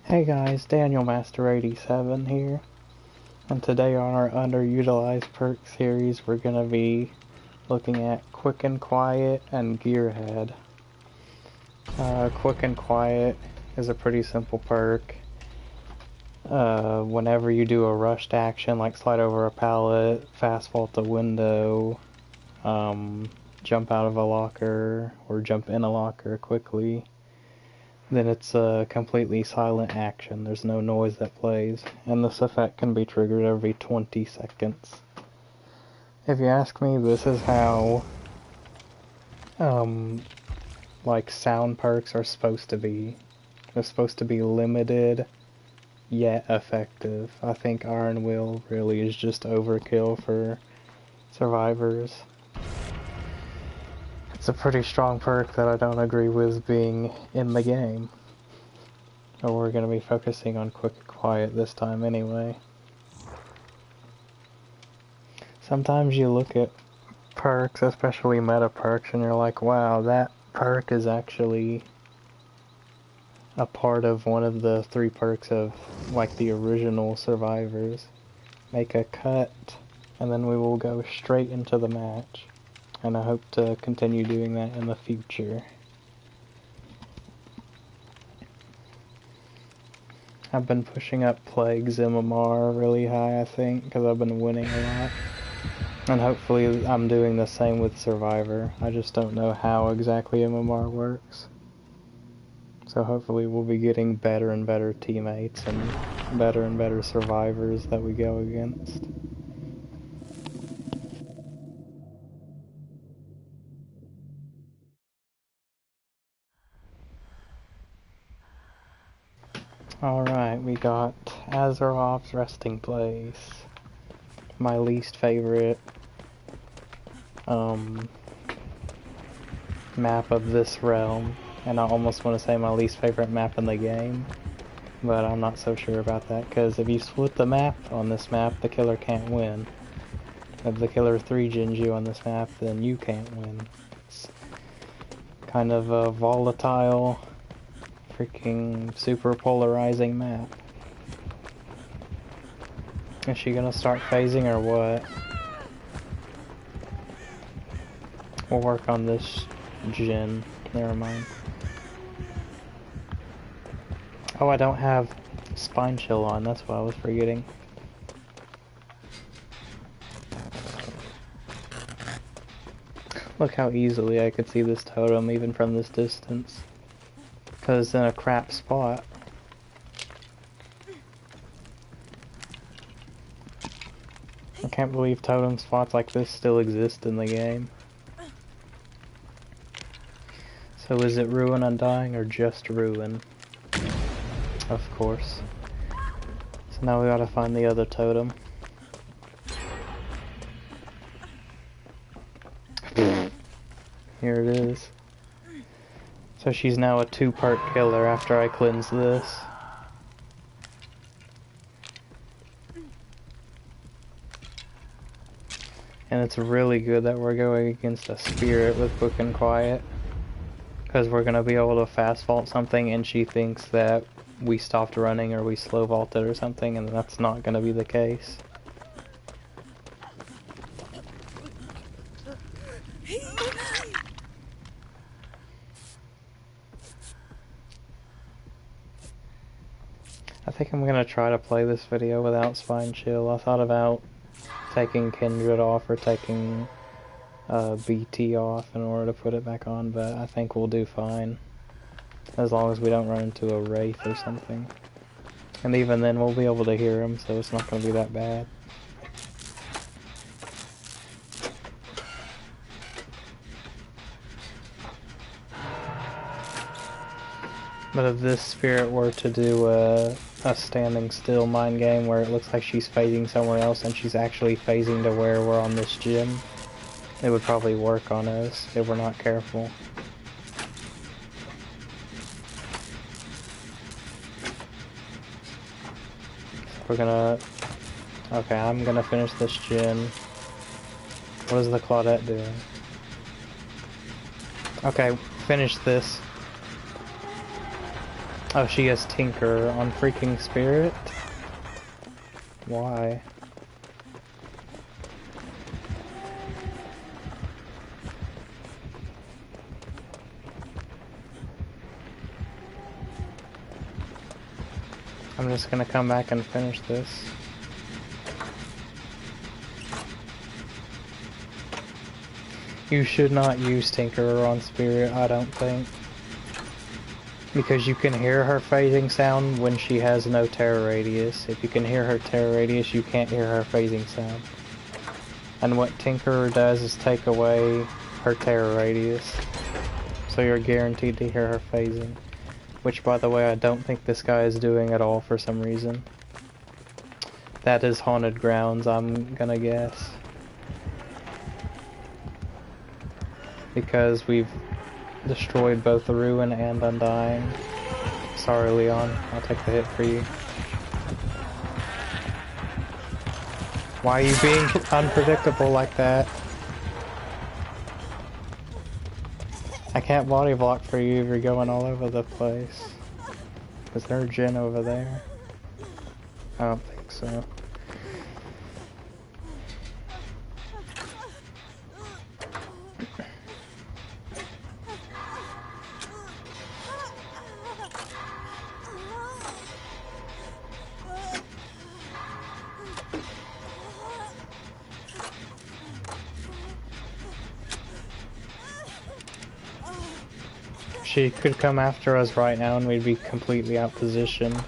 Hey guys, Daniel Master 87 here, and today on our underutilized perk series we're gonna be looking at Quiet and Gearhead. Quick and Quiet is a pretty simple perk. Whenever you do a rushed action like slide over a pallet, fast vault a window, jump out of a locker, or jump in a locker quickly, then it's a completely silent action. There's no noise that plays, and this effect can be triggered every 20 seconds. If you ask me, this is how like sound perks are supposed to be. They're supposed to be limited yet effective. I think Iron Will really is just overkill for survivors. It's a pretty strong perk that I don't agree with being in the game. But we're going to be focusing on Quick and Quiet this time anyway. Sometimes you look at perks, especially meta perks, and you're like, wow, that perk is actually a part of one of the 3 perks of like the original survivors. Make a cut, and then we will go straight into the match. And I hope to continue doing that in the future. I've been pushing up Plague's MMR really high, I think, because I've been winning a lot. And hopefully I'm doing the same with Survivor. I just don't know how exactly MMR works. So hopefully we'll be getting better and better teammates and better survivors that we go against. Alright, we got AZAROV's Resting Place. My least favorite map of this realm. And I almost want to say my least favorite map in the game. But I'm not so sure about that, because if you split the map on this map, the killer can't win. If the killer 3-gens you on this map, then you can't win. It's kind of a volatile, freaking super polarizing map. Is she gonna start phasing or what? We'll work on this gen. Never mind. Oh, I don't have Spine Chill on, that's what I was forgetting. Look how easily I could see this totem even from this distance. Because in a crap spot. I can't believe totem spots like this still exist in the game. So is it Ruin Undying or just Ruin? Of course. So now we gotta find the other totem. Here it is. So she's now a 2-perk killer after I cleanse this. And it's really good that we're going against a spirit with Quick and Quiet. Because we're going to be able to fast vault something and she thinks that we stopped running or we slow vaulted or something, and that's not going to be the case. I think I'm going to try to play this video without Spine Chill. I thought about taking Kindred off or taking BT off in order to put it back on, but I think we'll do fine. As long as we don't run into a Wraith or something. And even then we'll be able to hear him, so it's not going to be that bad. But if this spirit were to do a standing still mind game where it looks like she's phasing somewhere else and she's actually phasing to where we're on this gym, it would probably work on us if we're not careful. We're gonna... Okay, I'm gonna finish this gen. What is the Claudette doing? Okay, finish this. Oh, she has Tinker on freaking Spirit? Why? I'm just gonna come back and finish this. You should not use Tinkerer on Spirit, I don't think. Because you can hear her phasing sound when she has no terror radius. If you can hear her terror radius, you can't hear her phasing sound. And what Tinkerer does is take away her terror radius. So you're guaranteed to hear her phasing. Which, by the way, I don't think this guy is doing at all for some reason. That is Haunted Grounds, I'm gonna guess. Because we've destroyed both the Ruin and Undying. Sorry, Leon. I'll take the hit for you. Why are you being unpredictable like that? I can't body block for you if you're going all over the place. Is there a gen over there? I don't think so. She could come after us right now and we'd be completely out positioned.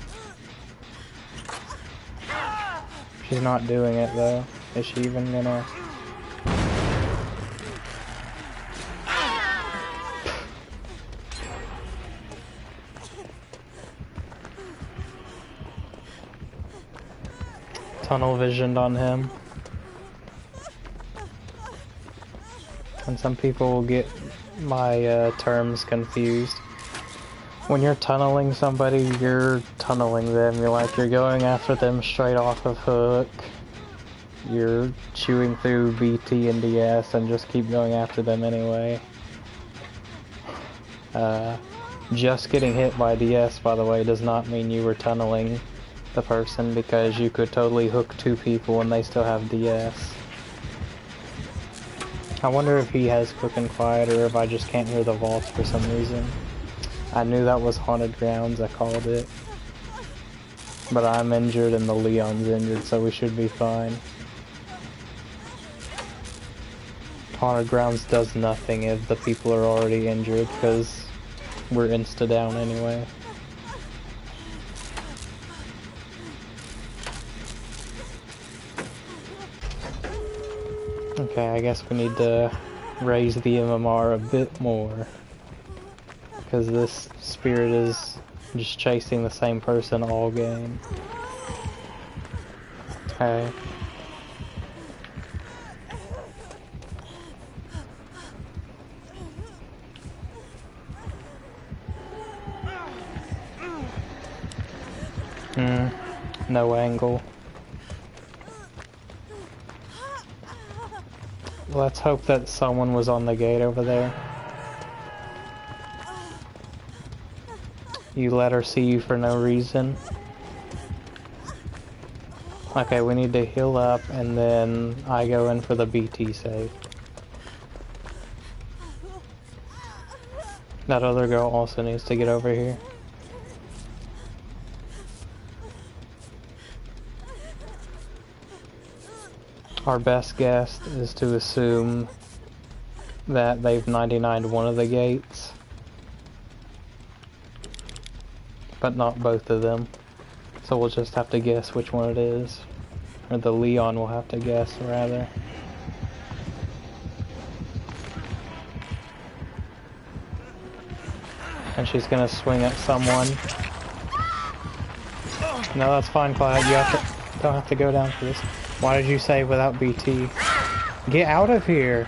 She's not doing it though. Is she even gonna... Tunnel visioned on him. And some people will get my terms confused. When you're tunneling somebody, you're tunneling them. You're going after them straight off of hook. You're chewing through BT and DS and just keep going after them anyway. Just getting hit by DS, by the way, does not mean you were tunneling the person, because you could totally hook two people and they still have DS. I wonder if he has Quick and Quiet or if I just can't hear the vaults for some reason. I knew that was Haunted Grounds, I called it. But I'm injured and the Leon's injured, so we should be fine. Haunted Grounds does nothing if the people are already injured, because we're insta-down anyway. Okay, I guess we need to raise the MMR a bit more. Because this spirit is just chasing the same person all game. Okay. No angle. Let's hope that someone was on the gate over there. You let her see you for no reason. Okay, we need to heal up and then I go in for the BT save. That other girl also needs to get over here. Our best guess is to assume that they've 99'd one of the gates, but not both of them. So we'll just have to guess which one it is. Or the Leon will have to guess, rather. And she's gonna swing at someone. No, that's fine, Clyde. You don't have to go down for this. Why did you say without BT? Get out of here!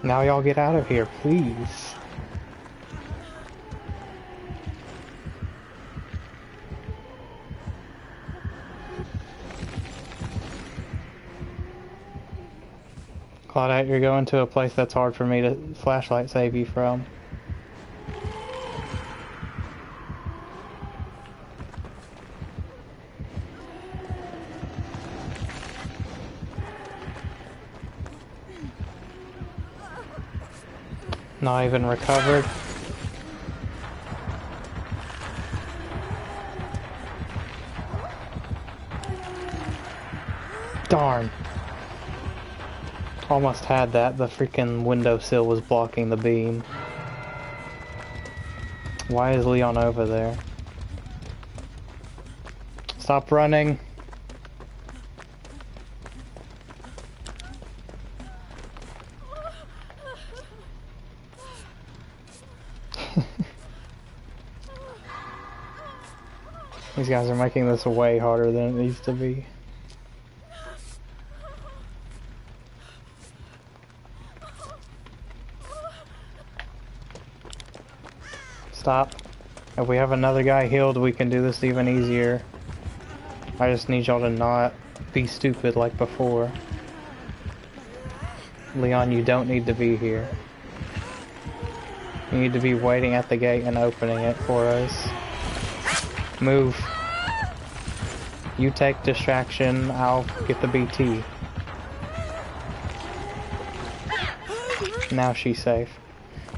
Now y'all get out of here, please. Claudette, you're going to a place that's hard for me to flashlight save you from. Not even recovered. Darn. Almost had that. The freaking windowsill was blocking the beam. Why is Leon over there? Stop running. These guys are making this way harder than it needs to be. Stop. If we have another guy healed, we can do this even easier. I just need y'all to not be stupid like before. Leon, you don't need to be here. You need to be waiting at the gate and opening it for us. Move. You take distraction, I'll get the BT. Now she's safe.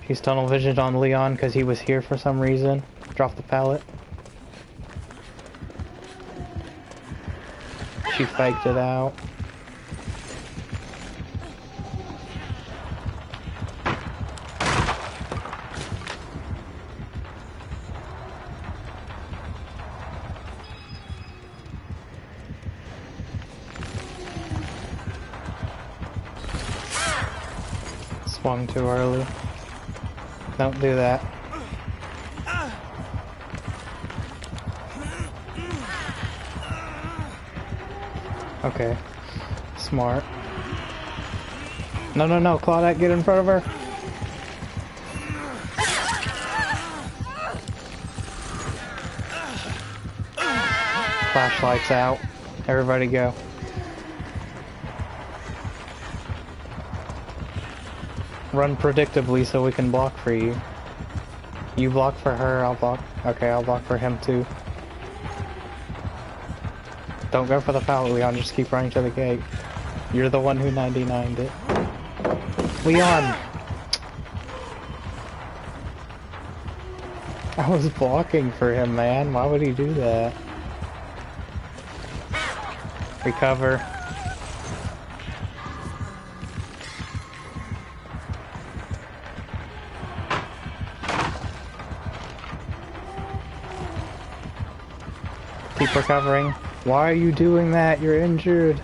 She's tunnel visioned on Leon because he was here for some reason. Drop the pallet. She faked it out. Swung too early. Don't do that. Okay. Smart. No, no, no, Claudette, get in front of her. Flashlights out. Everybody go. Run predictably so we can block for you. You block for her, I'll block. Okay, I'll block for him too. Don't go for the pallet, Leon, just keep running to the gate. You're the one who 99'd it. Leon! I was blocking for him, man. Why would he do that? Recover. Keep recovering. Why are you doing that? You're injured.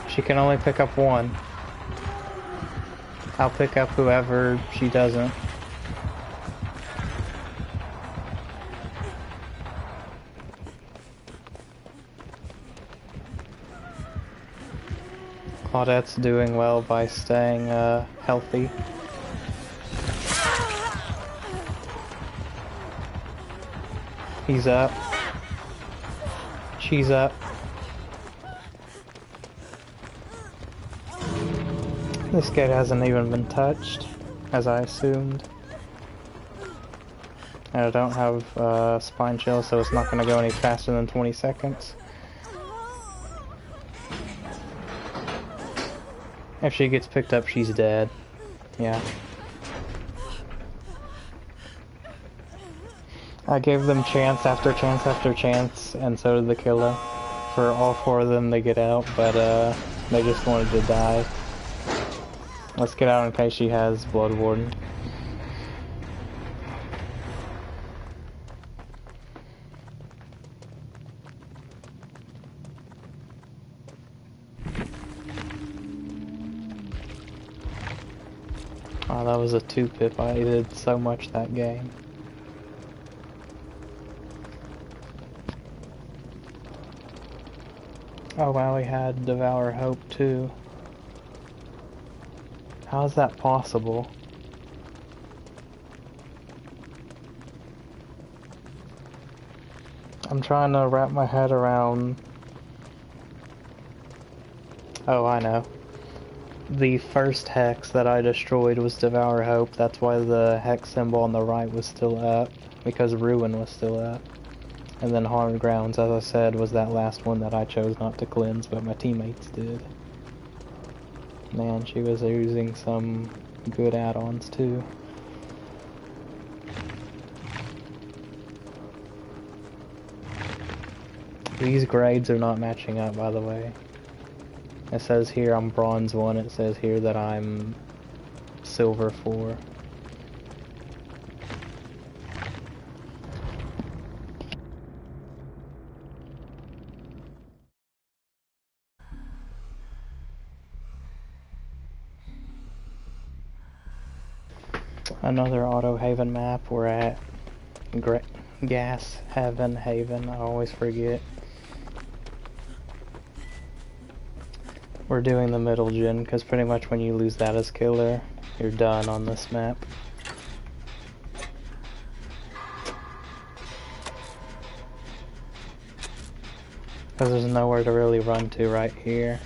She can only pick up one. I'll pick up whoever she doesn't. Claudette's doing well by staying healthy. He's up. She's up. This gate hasn't even been touched, as I assumed. And I don't have spine chill, so it's not going to go any faster than 20 seconds. If she gets picked up, she's dead. Yeah. I gave them chance after chance after chance, and so did the killer. For all four of them to get out, but they just wanted to die. Let's get out in case she has Blood Warden. Oh, that was a 2-pip. I did so much that game. Oh wow, we had Devour Hope too. How is that possible? I'm trying to wrap my head around... Oh, I know. The first hex that I destroyed was Devour Hope. That's why the hex symbol on the right was still up, because Ruin was still up. And then Hard Grounds, as I said, was that last one that I chose not to cleanse, but my teammates did. Man, she was using some good add-ons too. These grades are not matching up, by the way. It says here I'm Bronze 1, it says here that I'm Silver 4. Another Auto Haven map, we're at Gas Haven, I always forget. We're doing the middle gen, because pretty much when you lose that as killer, you're done on this map. Because there's nowhere to really run to right here.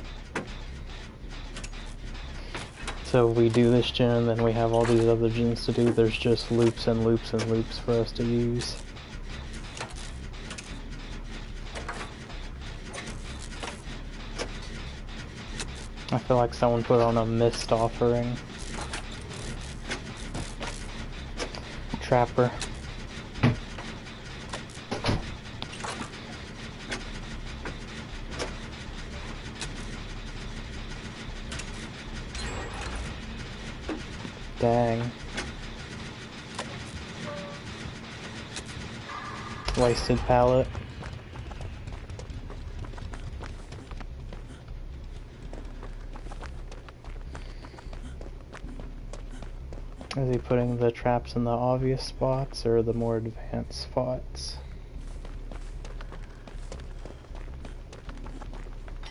So if we do this gen and then we have all these other gens to do, there's just loops and loops and loops for us to use. I feel like someone put on a missed offering. Trapper. Dang. Wasted pallet. Is he putting the traps in the obvious spots or the more advanced spots?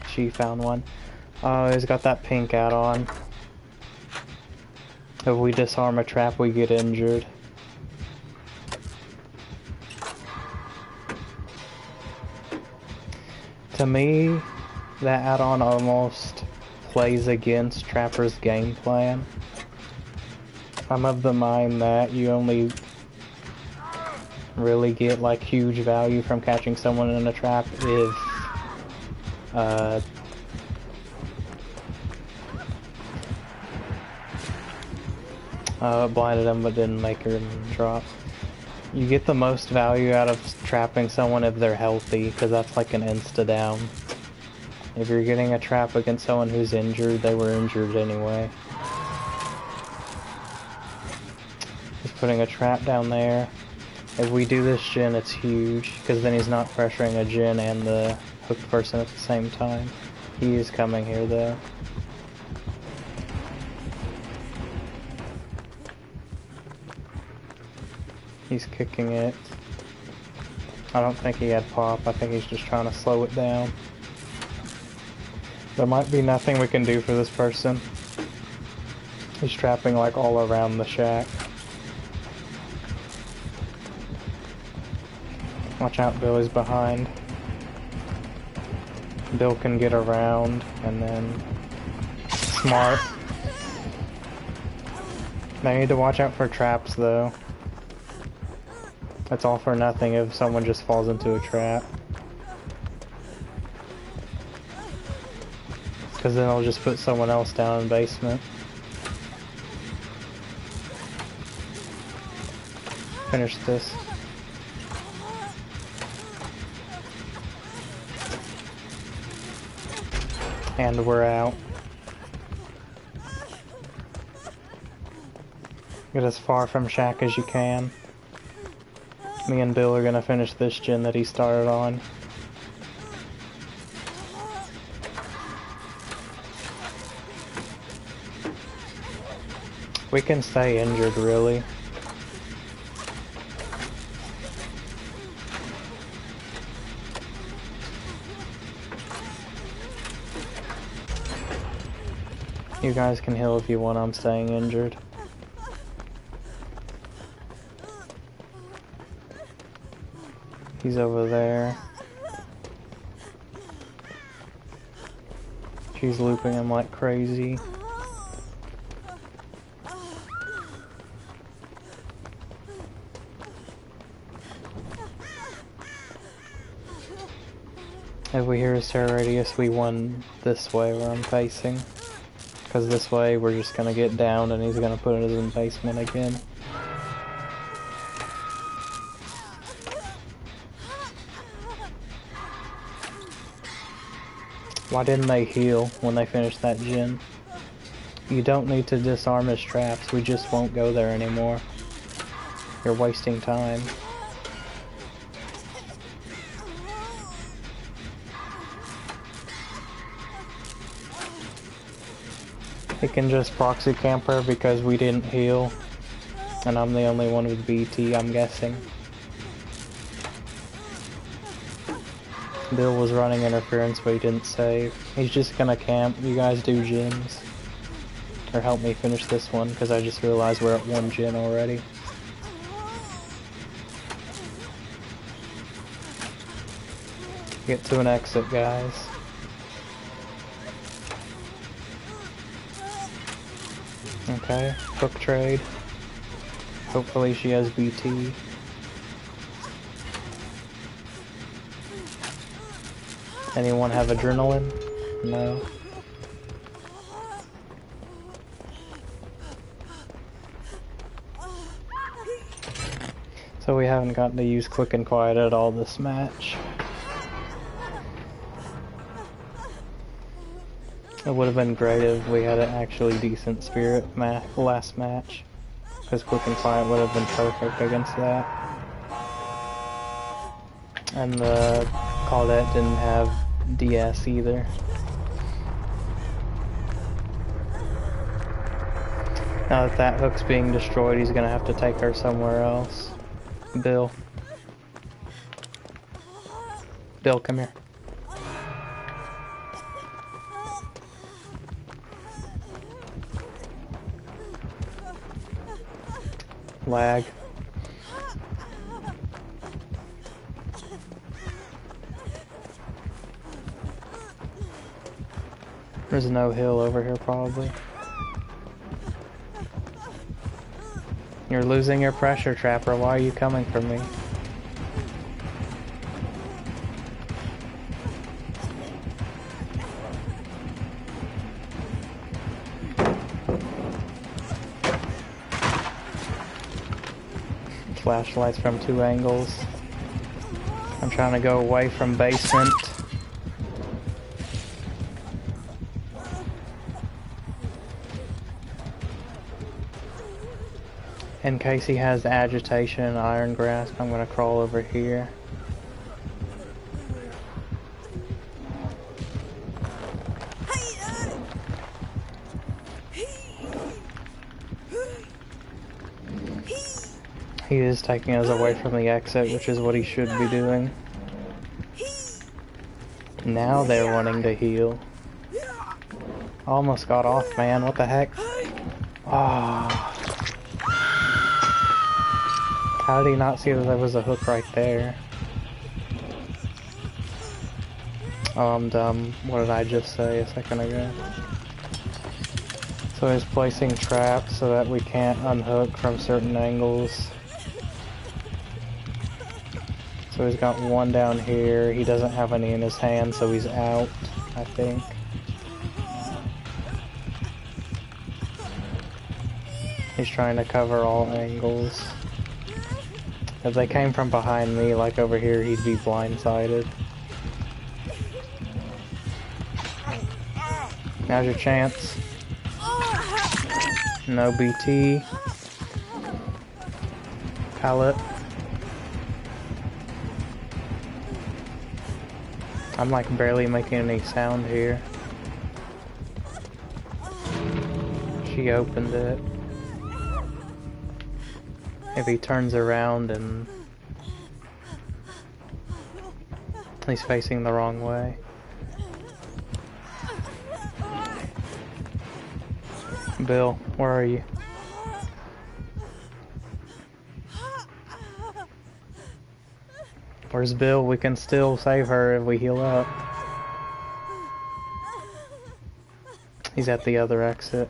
She found one. Oh, he's got that pink add-on. If we disarm a trap, we get injured. To me, that add-on almost plays against Trapper's game plan. I'm of the mind that you only really get like huge value from catching someone in a trap if blinded him but didn't make him drop. You get the most value out of trapping someone if they're healthy, because that's like an insta-down. If you're getting a trap against someone who's injured, they were injured anyway. He's putting a trap down there. If we do this gen, it's huge, because then he's not pressuring a gen and the hooked person at the same time. He is coming here though. He's kicking it. I don't think he had pop. I think he's just trying to slow it down. There might be nothing we can do for this person. He's trapping like all around the shack. Watch out, Billy's behind. Bill can get around and then... Smart. They need to watch out for traps though. It's all for nothing if someone just falls into a trap. Because then I'll just put someone else down in the basement. Finish this. And we're out. Get as far from shack as you can. Me and Bill are gonna finish this gen that he started on. We can stay injured, really. You guys can heal if you want, I'm staying injured. He's over there. She's looping him like crazy. If we hear his terror radius, we won this way where I'm facing. Because this way we're just gonna get down and he's gonna put us in basement again. Why didn't they heal when they finished that gen? You don't need to disarm his traps, we just won't go there anymore. You're wasting time. He can just proxy camper because we didn't heal. And I'm the only one with BT, I'm guessing. Bill was running interference, but he didn't save. He's just gonna camp. You guys do gens. Or help me finish this one, because I just realized we're at one gen already. Get to an exit, guys. Okay, hook trade. Hopefully she has BT. Anyone have adrenaline? No. So we haven't gotten to use quick and quiet at all this match. It would have been great if we had an actually decent spirit last match. Because quick and quiet would have been perfect against that. And the Claudette didn't have DS either. Now that that hook's being destroyed, he's gonna have to take her somewhere else. Bill. Bill, come here. Lag. There's no hill over here, probably. You're losing your pressure, Trapper. Why are you coming for me? Flashlights from 2 angles. I'm trying to go away from basement. In case he has agitation and iron grasp, I'm gonna crawl over here. He is taking us away from the exit, which is what he should be doing. Now they're wanting to heal. Almost got off, man. What the heck? Ah. Oh. How did he not see that there was a hook right there? Oh, I'm dumb. What did I just say a second ago? So he's placing traps so that we can't unhook from certain angles. So he's got one down here. He doesn't have any in his hand, so he's out, I think. He's trying to cover all angles. If they came from behind me, like over here, he'd be blindsided. Now's your chance. No BT. Pallet. I'm like barely making any sound here. She opened it. If he turns around and he's facing the wrong way. Bill, where are you? Where's Bill? We can still save her if we heal up. He's at the other exit.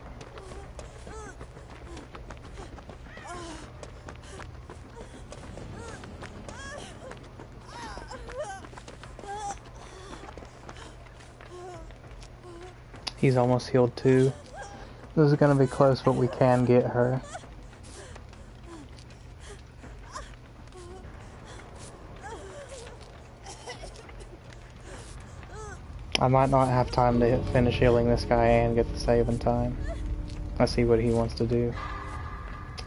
He's almost healed too. This is gonna be close, but we can get her. I might not have time to finish healing this guy and get the save in time. Let's see what he wants to do.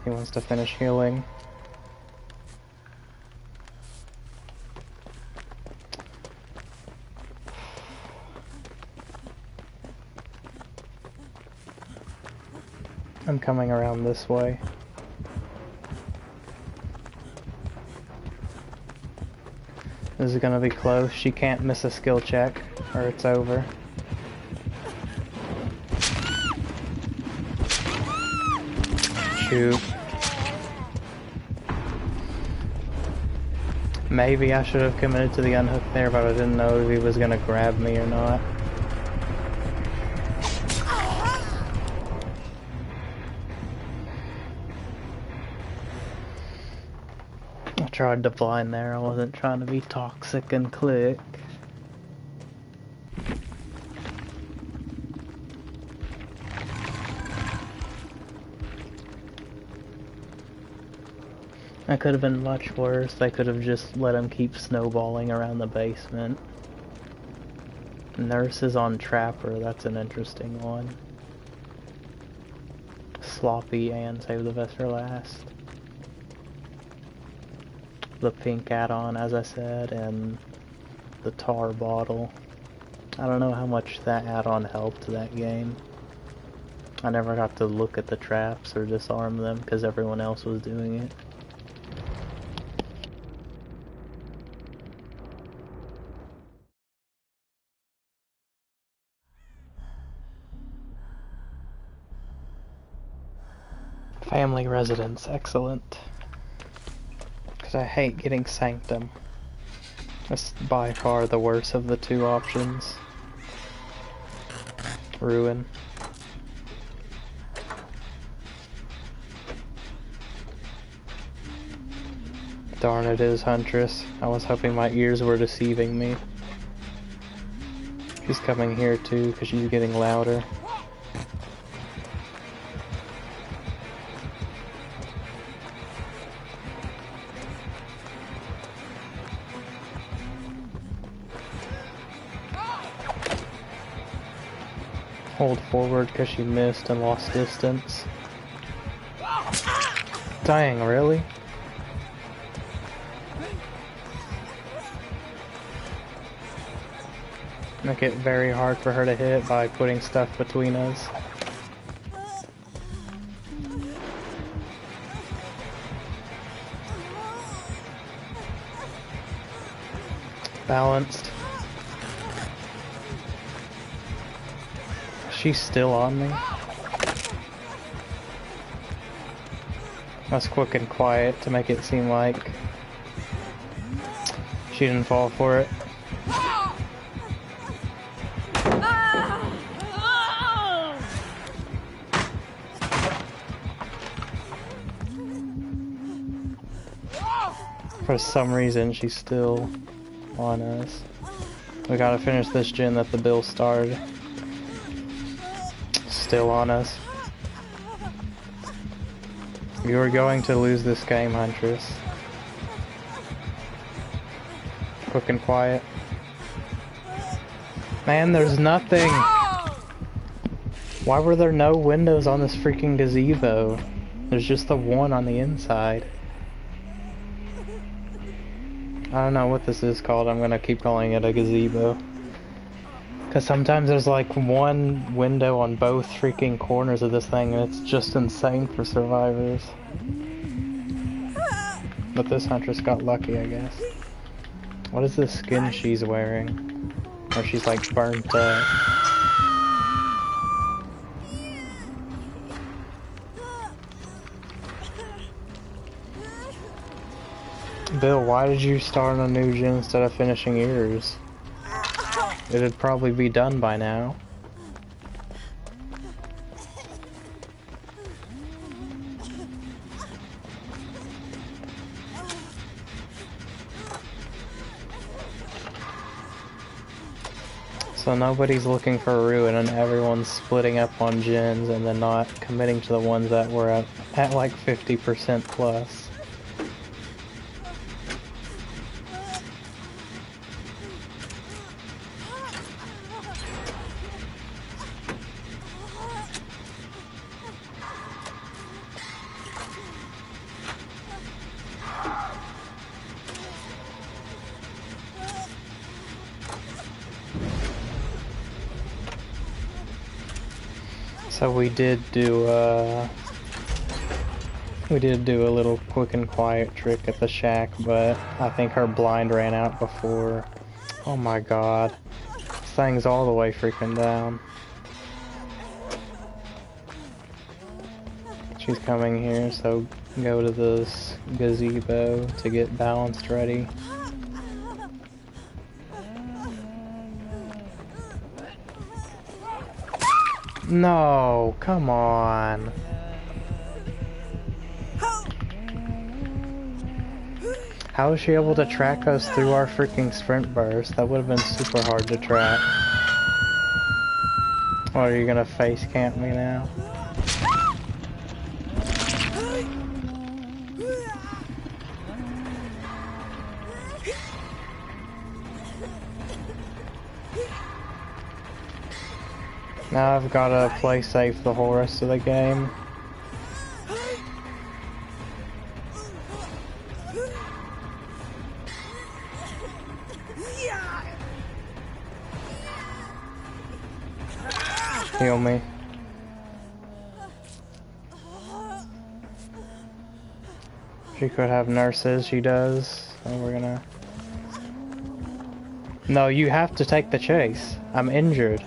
He wants to finish healing. I'm coming around this way. This is gonna be close. She can't miss a skill check, or it's over. Shoot. Maybe I should have committed to the unhook there, but I didn't know if he was gonna grab me or not. I tried to blind there. I wasn't trying to be toxic and click. That could have been much worse. They could have just let him keep snowballing around the basement. Nurse is on Trapper. That's an interesting one. Sloppy and save the best for last. The pink add-on, as I said, and the tar bottle. I don't know how much that add-on helped that game. I never got to look at the traps or disarm them because everyone else was doing it. Family residence, excellent. Because I hate getting Sanctum. That's by far the worst of the two options. Ruin. Darn, it is Huntress. I was hoping my ears were deceiving me. She's coming here too, because she's getting louder. Hold forward because she missed and lost distance. Dang, really? Make it very hard for her to hit by putting stuff between us. Balanced. She's still on me. That's quick and quiet to make it seem like she didn't fall for it. For some reason, she's still on us. We gotta finish this gen that the Bill started. Still on us. You are going to lose this game, Huntress. Quick and quiet. Man, there's nothing! Why were there no windows on this freaking gazebo? There's just the one on the inside. I don't know what this is called. I'm gonna keep calling it a gazebo. Because sometimes there's like one window on both freaking corners of this thing, and it's just insane for survivors. But this Huntress got lucky, I guess. What is this skin she's wearing? Or she's like burnt up. Bill, why did you start on a new gen instead of finishing yours? It'd probably be done by now. So nobody's looking for a ruin and everyone's splitting up on gens and then not committing to the ones that were at like 50% plus. So we did do a little quick and quiet trick at the shack, but I think her blind ran out before. Oh my god. This thing's all the way freaking down. She's coming here, so go to this gazebo to get balanced ready. No, come on. How was she able to track us through our freaking sprint burst? That would have been super hard to track. Oh, are you gonna face camp me now? Now I've gotta play safe the whole rest of the game. Heal me. She could have nurses, she does. So we're gonna... No, you have to take the chase. I'm injured.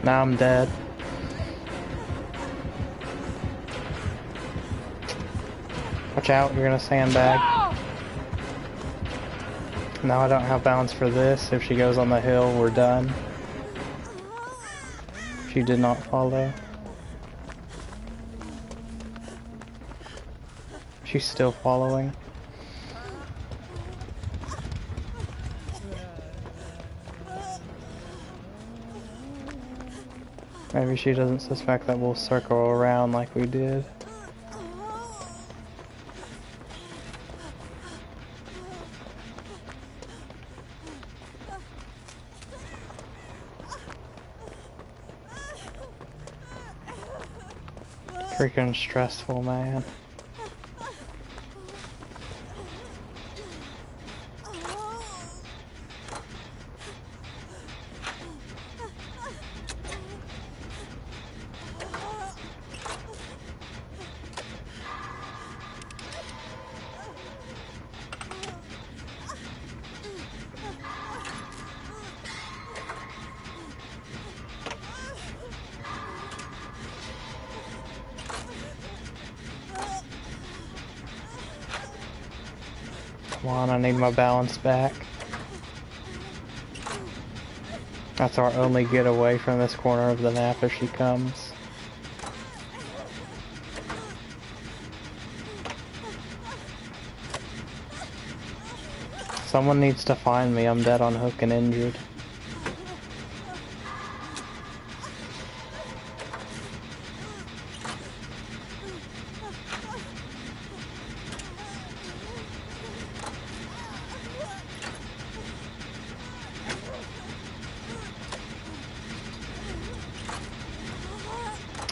Now I'm dead. Watch out, you're gonna sandbag. Now I don't have balance for this. If she goes on the hill, we're done. She did not follow. She's still following. Maybe she doesn't suspect that we'll circle around like we did. Freaking stressful, man. Come on, I need my balance back. That's our only getaway from this corner of the map if she comes. Someone needs to find me, I'm dead on hook and injured.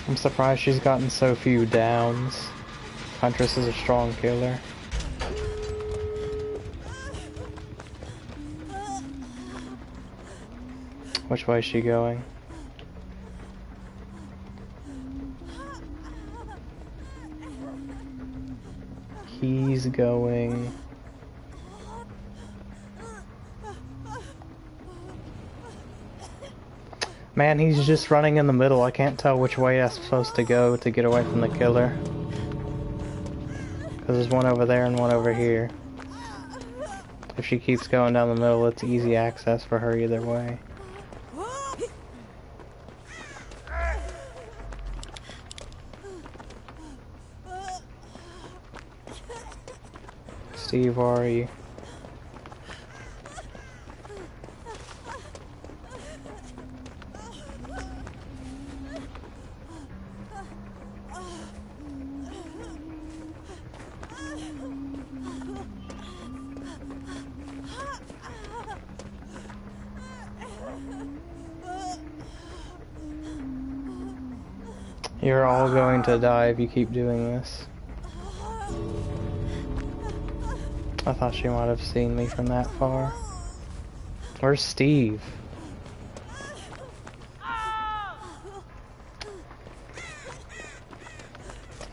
I'm surprised she's gotten so few downs. Huntress is a strong killer. Which way is she going? He's going... Man, he's just running in the middle. I can't tell which way I'm supposed to go to get away from the killer. Because there's one over there and one over here. If she keeps going down the middle, it's easy access for her either way. Steve are you? You're all going to die if you keep doing this. I thought she might have seen me from that far. Where's Steve?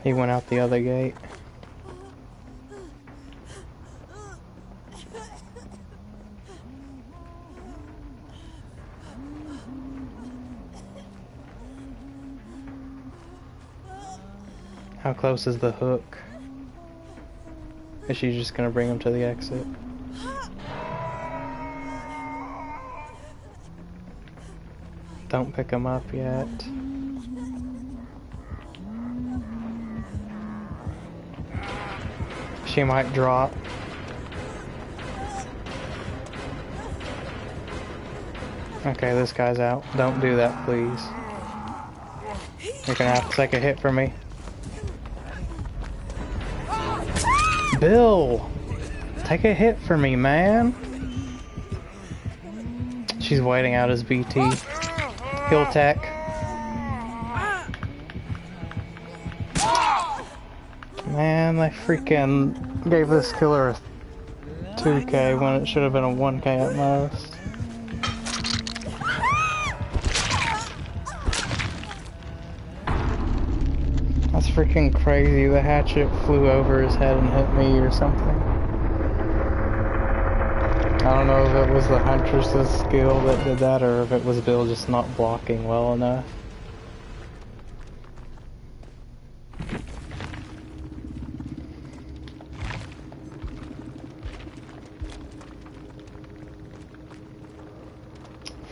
He went out the other gate. How close is the hook? Is she just gonna bring him to the exit? Don't pick him up yet. She might drop. Okay, this guy's out. Don't do that, please. You're gonna have to take a hit for me. Bill! Take a hit for me, man! She's waiting out his BT. He'll tech. Man, they freaking gave this killer a 2k when it should have been a 1k at most. That's freaking crazy. The hatchet flew over his head and hit me or something. I don't know if it was the Huntress's skill that did that or if it was Bill just not blocking well enough.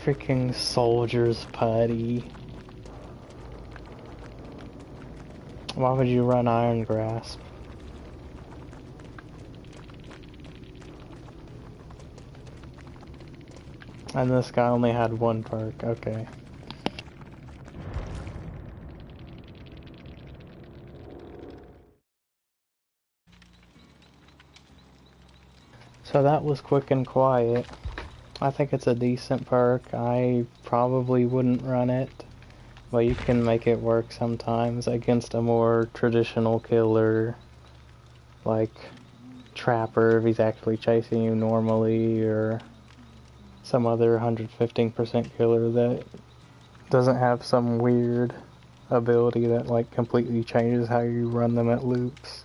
Freaking soldier's putty. Why would you run Iron Grasp? And this guy only had one perk, okay. So that was Quick and Quiet. I think it's a decent perk. I probably wouldn't run it, but you can make it work sometimes against a more traditional killer, like Trapper if he's actually chasing you normally, or some other 115% killer that doesn't have some weird ability that like completely changes how you run them at loops.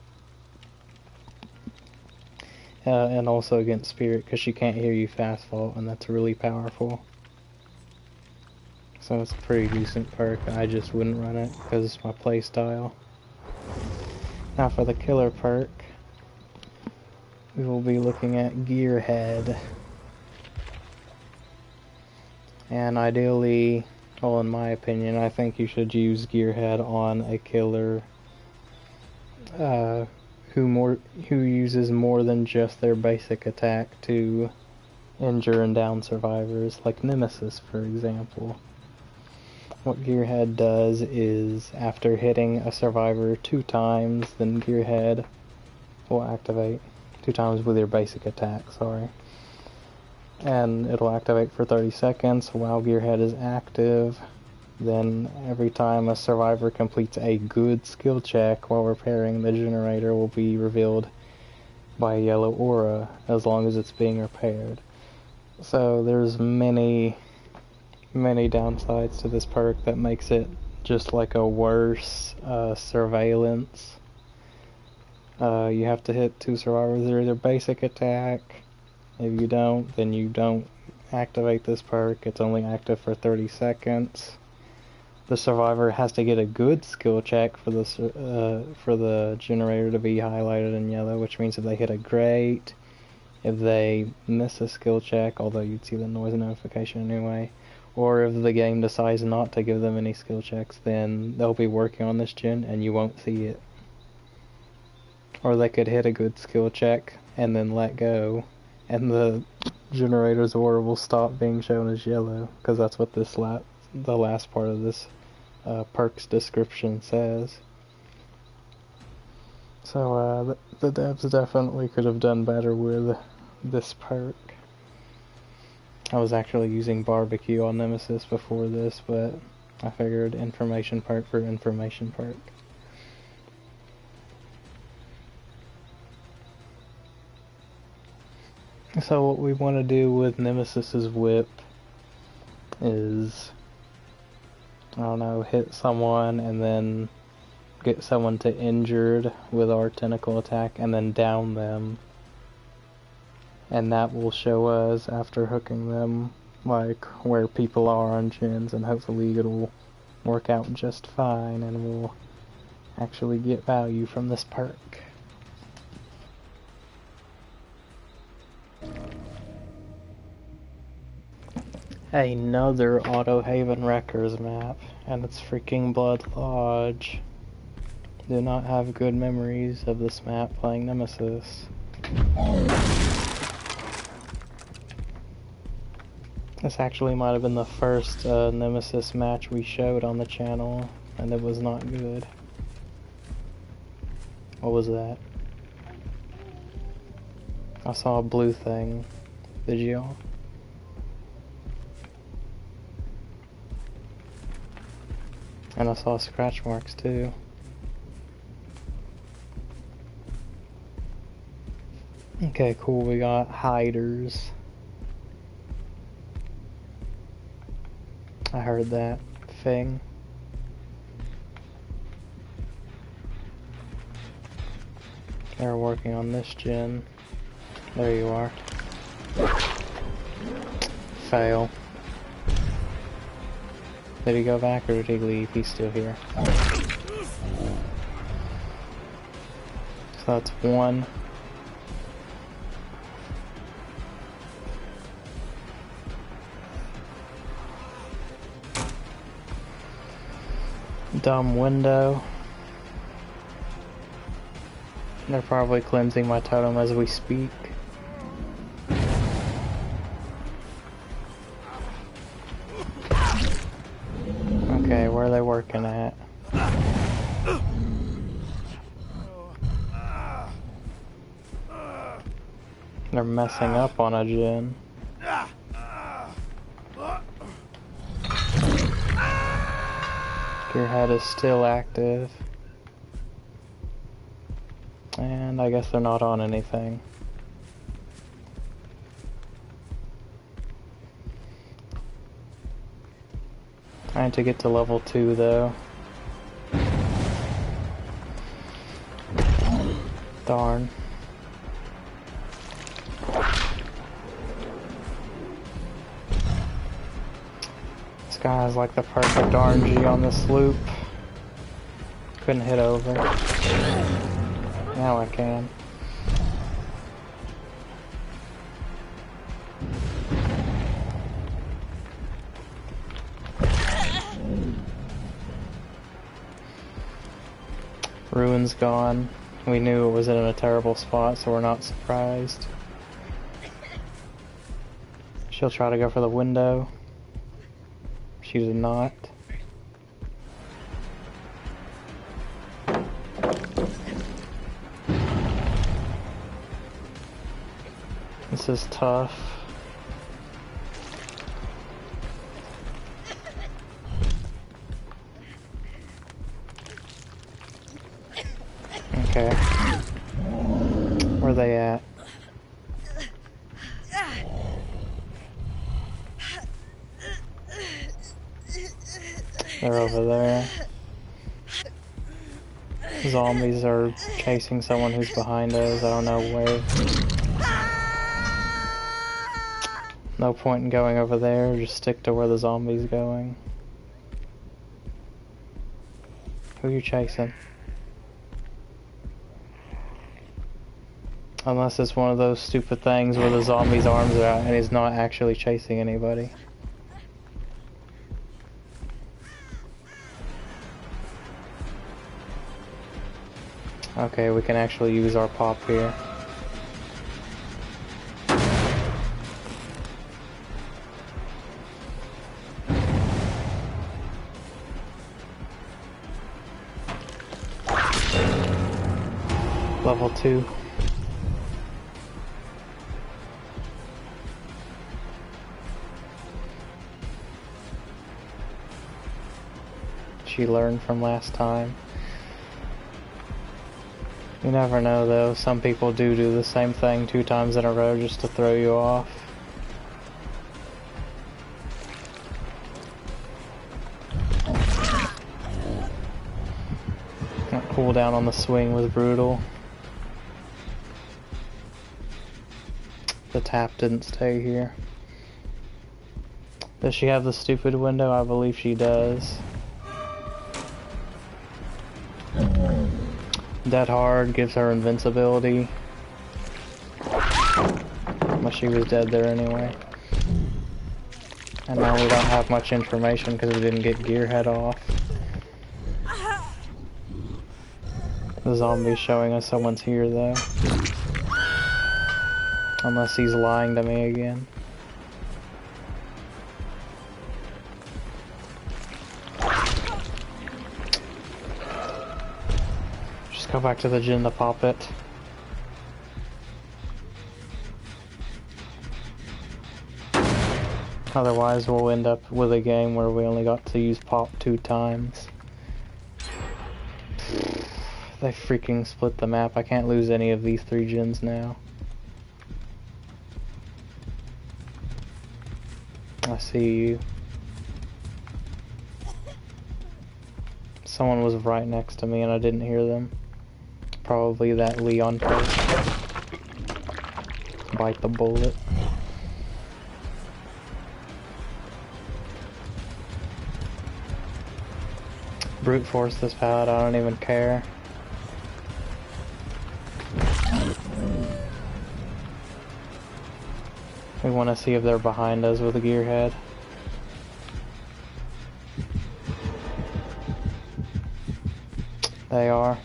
And also against Spirit, because she can't hear you fast vault, and that's really powerful. So it's a pretty decent perk. I just wouldn't run it because it's my playstyle. Now for the killer perk, we will be looking at Gearhead. And ideally, well, in my opinion, I think you should use Gearhead on a killer who uses more than just their basic attack to injure and down survivors, like Nemesis, for example. What Gearhead does is, after hitting a survivor 2 times, then Gearhead will activate 2 times with your basic attack, sorry. And it'll activate for 30 seconds while Gearhead is active. Then every time a survivor completes a good skill check while repairing, the generator will be revealed by a yellow aura as long as it's being repaired. So there's many downsides to this perk that makes it just like a worse surveillance. You have to hit 2 survivors with their basic attack. If you don't, then you don't activate this perk. It's only active for 30 seconds. The survivor has to get a good skill check for the generator to be highlighted in yellow, which means if they hit a great, if they miss a skill check, although you'd see the noise notification anyway, or if the game decides not to give them any skill checks, then they'll be working on this gen and you won't see it. Or they could hit a good skill check and then let go, and the generator's ore will stop being shown as yellow, because that's what the last part of this perk's description says. So the devs definitely could have done better with this perk. I was actually using barbecue on Nemesis before this, but I figured information perk for information perk. So what we want to do with Nemesis's whip is, I don't know, hit someone and then get someone to injured with our tentacle attack and then down them. And that will show us, after hooking them, like, where people are on gens, and hopefully it'll work out just fine and we'll actually get value from this perk. Another Auto Haven Wreckers map, and it's freaking Blood Lodge. Do not have good memories of this map playing Nemesis. This actually might have been the first Nemesis match we showed on the channel, and it was not good. What was that? I saw a blue thing. Did y'all? And I saw scratch marks too. Okay, cool, we got hiders. I heard that thing. They're working on this gen. There you are. Fail. Did he go back or did he leave? He's still here. So that's one. Dumb window. They're probably cleansing my totem as we speak. Okay, where are they working at? They're messing up on a gen. Gearhead is still active. And I guess they're not on anything. Trying to get to level 2 though. Darn. This guy has like the perfect RNG on this loop. Couldn't hit over. Now I can. Ruin's gone. We knew it was in a terrible spot, so we're not surprised. She'll try to go for the window. She did not. This is tough. Okay. Where are they at? They're over there. Zombies are chasing someone who's behind us. I don't know where. No point in going over there. Just stick to where the zombie's going. Who are you chasing? Unless it's one of those stupid things where the zombie's arms are out and he's not actually chasing anybody. Okay, we can actually use our pop here. Level 2. She learned from last time. You never know though, some people do the same thing 2 times in a row just to throw you off. That cooldown on the swing was brutal. The tap didn't stay here. Does she have the stupid window? I believe she does. Dead hard gives her invincibility. But she was dead there anyway. And now we don't have much information because we didn't get Gearhead off. The zombie's showing us someone's here though. Unless he's lying to me again. Just go back to the gym to pop it. Otherwise we'll end up with a game where we only got to use pop 2 times. They freaking split the map. I can't lose any of these 3 gens now. I see you. Someone was right next to me and I didn't hear them. Probably that Leon perk. Bite the bullet. Brute force this pallet, I don't even care. We want to see if they're behind us with a gearhead. They are.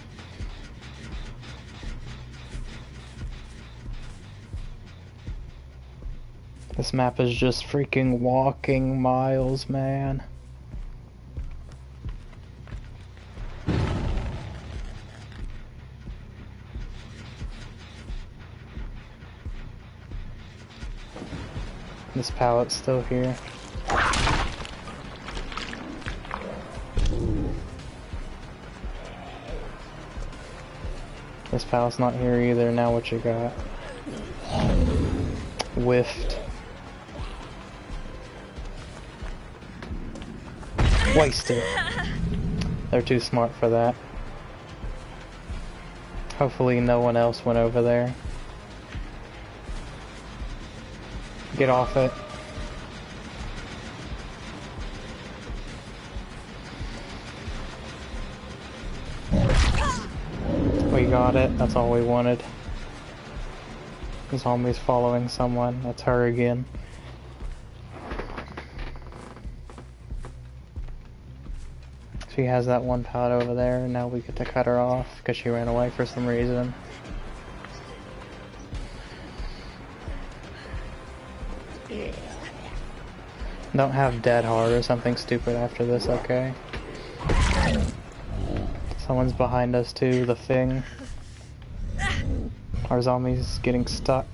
This map is just freaking walking miles, man. This pallet's still here. This pallet's not here either. Now what you got? Whiffed. Wasted. They're too smart for that. Hopefully no one else went over there. Get off it. We got it. That's all we wanted. The zombie's following someone. That's her again. She has that one pallet over there, and now we get to cut her off because she ran away for some reason. Don't have dead hard or something stupid after this, okay? Someone's behind us too, the thing. Our zombie's getting stuck.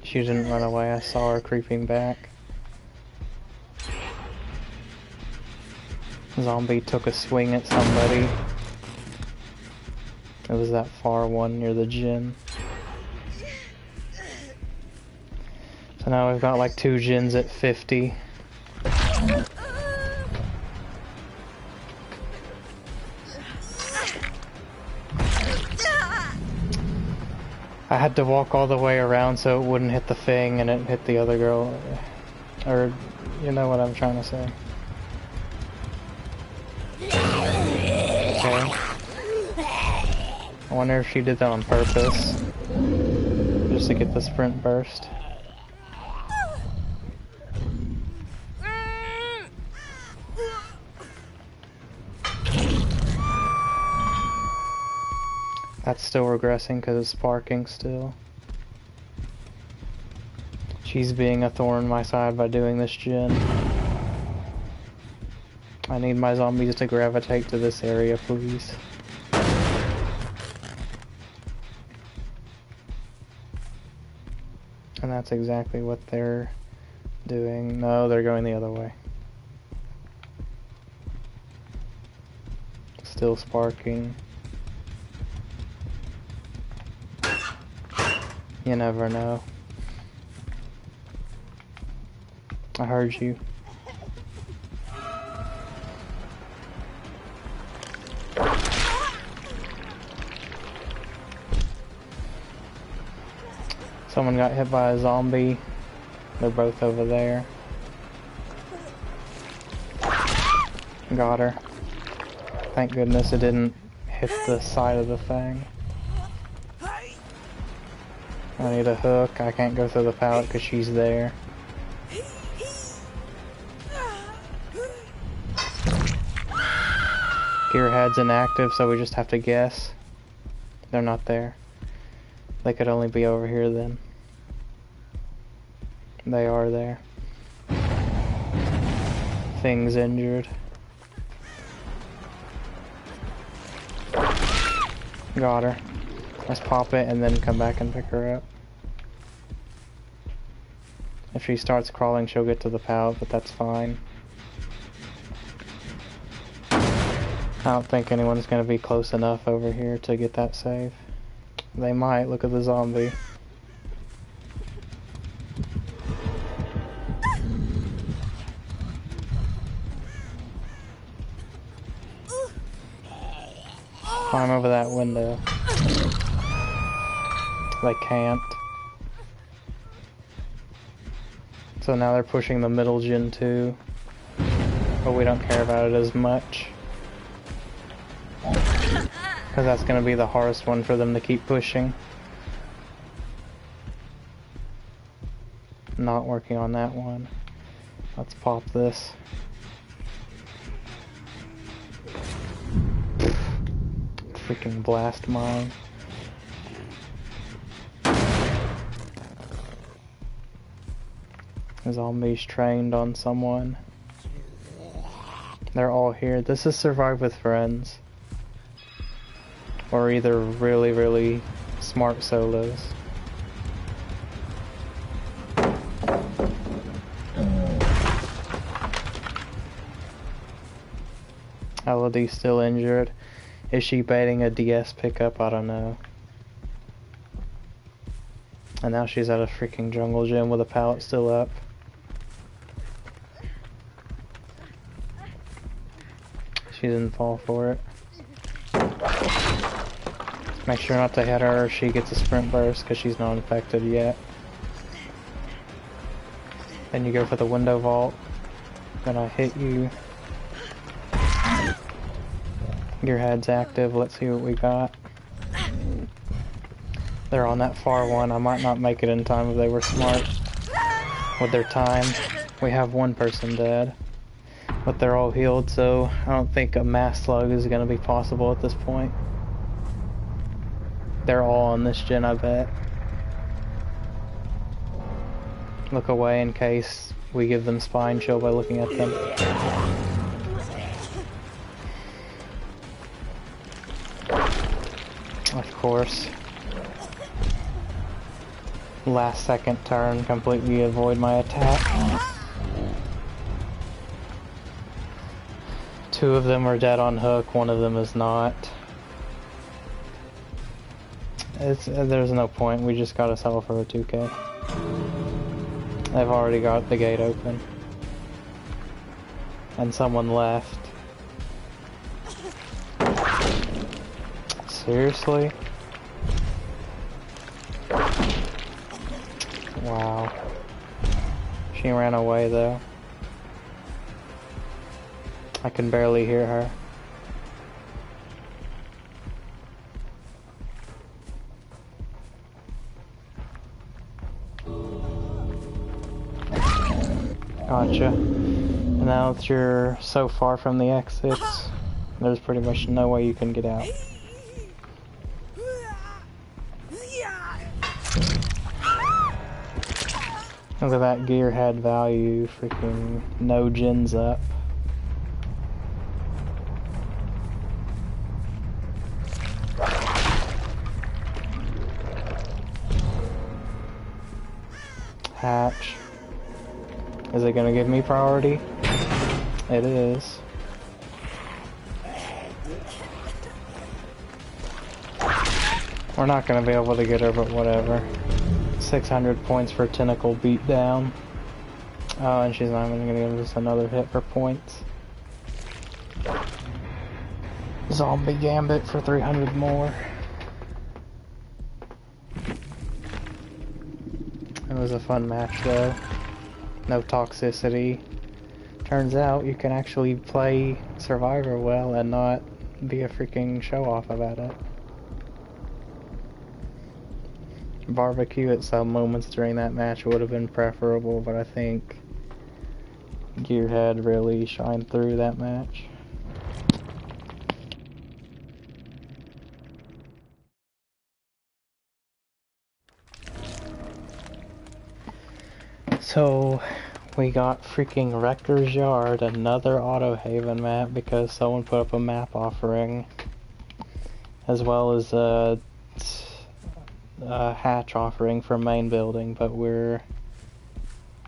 She didn't run away, I saw her creeping back. Zombie took a swing at somebody. It was that far one near the gym. So now we've got like 2 gens at 50. I had to walk all the way around so it wouldn't hit the thing and it hit the other girl. Or, you know what I'm trying to say. Okay. I wonder if she did that on purpose. Just to get the sprint burst. That's still regressing because it's sparking still. She's being a thorn in my side by doing this gen. I need my zombies to gravitate to this area, please. And that's exactly what they're doing. No, they're going the other way. Still sparking. You never know. I heard you. Someone got hit by a zombie. They're both over there. Got her. Thank goodness it didn't hit the side of the thing. I need a hook. I can't go through the pallet because she's there. Gearhead's inactive, so we just have to guess. They're not there. They could only be over here then. They are there. Thing's injured. Got her. Let's pop it and then come back and pick her up. If she starts crawling, she'll get to the pallet, but that's fine. I don't think anyone's gonna be close enough over here to get that save. They might. Look at the zombie. Climb over that window. They can't. So now they're pushing the middle gen too. But we don't care about it as much. Because that's going to be the hardest one for them to keep pushing. Not working on that one. Let's pop this. Freaking blast mine. Zombies trained on someone. They're all here. This is Survive with Friends. Or either really, really smart solos. Elodie's still injured. Is she baiting a DS pickup? I don't know. And now she's at a freaking jungle gym with a pallet still up. She didn't fall for it. Make sure not to hit her or she gets a sprint burst because she's not infected yet. Then you go for the window vault. Then I hit you. Your head's active. Let's see what we got. They're on that far one. I might not make it in time if they were smart with their time. We have one person dead. But they're all healed, so I don't think a mass slug is going to be possible at this point. They're all on this gen, I bet. Look away in case we give them spine chill by looking at them. Of course. Last second turn, completely avoid my attack. Two of them are dead on hook, one of them is not. There's no point, we just gotta settle for a 2K. They've already got the gate open. And someone left. Seriously? Wow. She ran away though. I can barely hear her. Gotcha. And now that you're so far from the exits, there's pretty much no way you can get out. Look at that gearhead value, freaking no gens up. Hatch. Is it gonna give me priority? It is. We're not gonna be able to get her, but whatever. 600 points for tentacle beatdown. Oh, and she's not even gonna give us another hit for points. Zombie Gambit for 300 more. It was a fun match though. No toxicity. Turns out you can actually play Survivor well and not be a freaking show-off about it. Barbecue at some moments during that match would have been preferable, but I think Gearhead really shined through that match. So we got freaking Wrecker's Yard, another Auto Haven map because someone put up a map offering, as well as a hatch offering for main building, but we're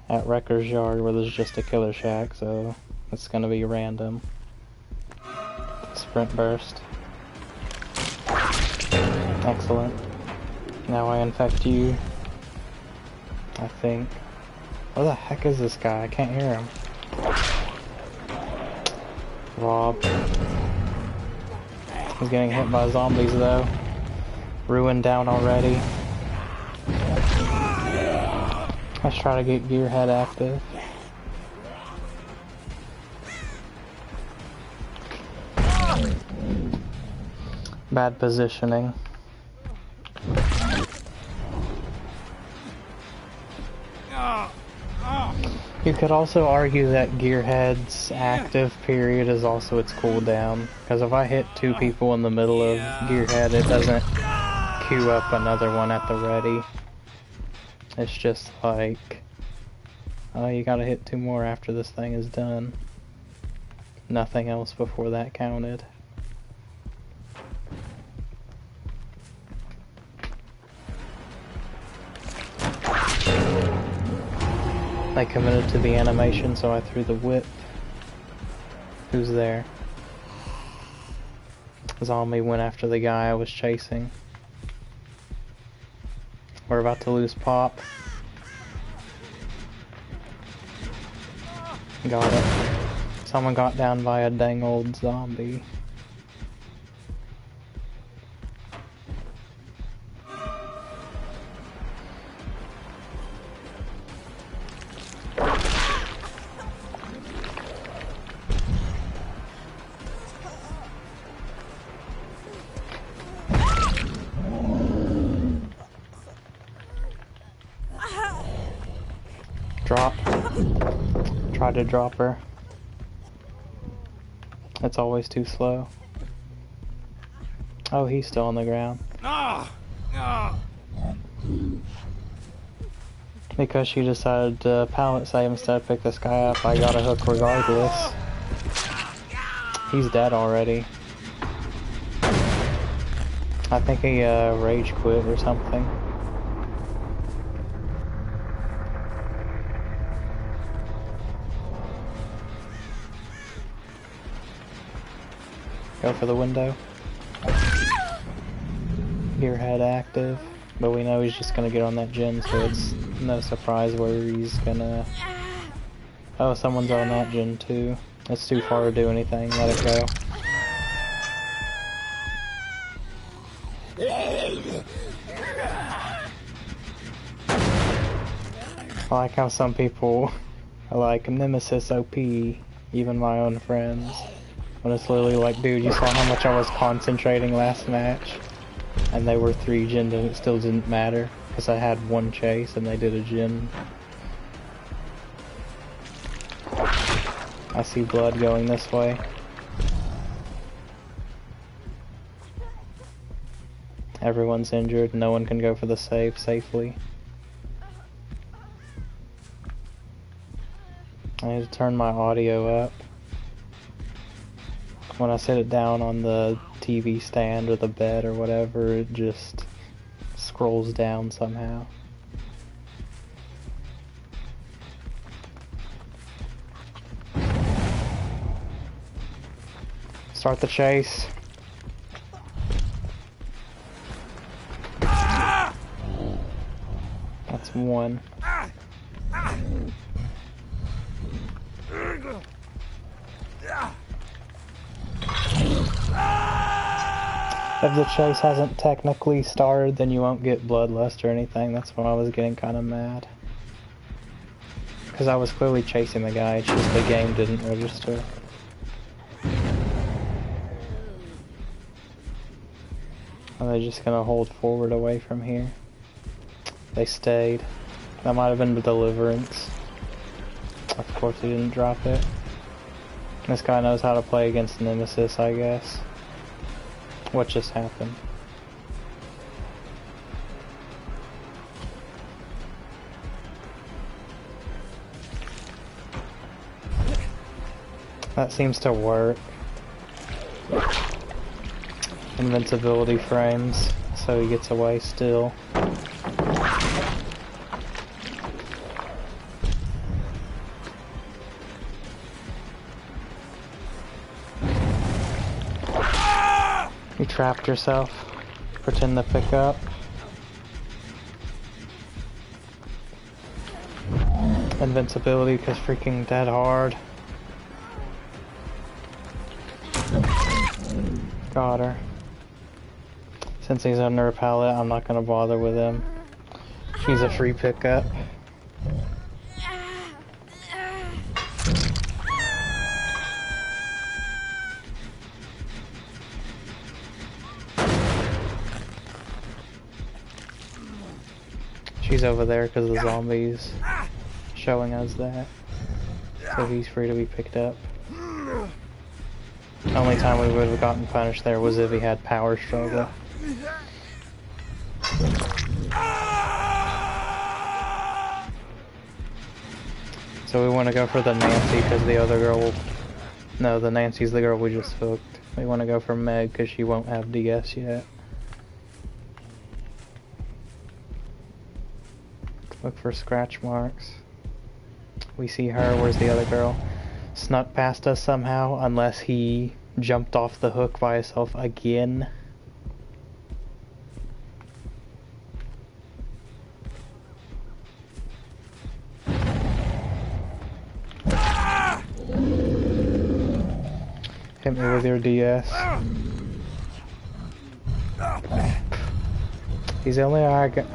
at Wrecker's Yard where there's just a killer shack, so it's gonna be random. Sprint burst. Excellent. Now I infect you, I think. Where the heck is this guy? I can't hear him. Rob. He's getting hit by zombies though. Ruin down already. Let's try to get Gearhead active. Bad positioning. You could also argue that Gearhead's active period is also its cooldown, because if I hit two people in the middle of Gearhead, it doesn't queue up another one at the ready. It's just like, oh, you gotta hit two more after this thing is done. Nothing else before that counted. They committed to the animation, so I threw the whip. Who's there? Zombie went after the guy I was chasing. We're about to lose Pop. Got it. Someone got down by a dang old zombie. Drop. Try to drop her. It's always too slow. Oh, he's still on the ground. Because she decided to pallet save instead of pick this guy up, I got a hook regardless. He's dead already. I think he rage quit or something. Go for the window. Gearhead active, but we know he's just gonna get on that gen, so it's no surprise where he's gonna... Oh, someone's on that gen too. It's too far to do anything, let it go. I like how some people are like, Nemesis OP, even my own friends. When it's literally like, dude, you saw how much I was concentrating last match? And they were 3 gen and it still didn't matter. Because I had 1 chase and they did a gen. I see blood going this way. Everyone's injured, no one can go for the save safely. I need to turn my audio up. When I set it down on the TV stand or the bed or whatever, it just scrolls down somehow. Start the chase. That's one. If the chase hasn't technically started, then you won't get bloodlust or anything. That's when I was getting kind of mad. Because I was clearly chasing the guy, it's just the game didn't register. Are they just gonna hold forward away from here? They stayed. That might have been the deliverance. Of course he didn't drop it. This guy knows how to play against Nemesis, I guess. What just happened? That seems to work. Invincibility frames, so he gets away still. You trapped yourself. Pretend to pick up. Invincibility because freaking dead hard. Got her. Since he's under a pallet, I'm not gonna bother with him. He's a free pickup. She's over there because the zombies showing us that. So he's free to be picked up. The only time we would have gotten punished there was if he had power struggle. So we want to go for the Nancy because the other girl will... No, the Nancy's the girl we just hooked. We want to go for Meg because she won't have DS yet. Look for scratch marks. We see her. Where's the other girl? Snuck past us somehow, unless he jumped off the hook by himself again. Hit me with your DS. He's the only I get.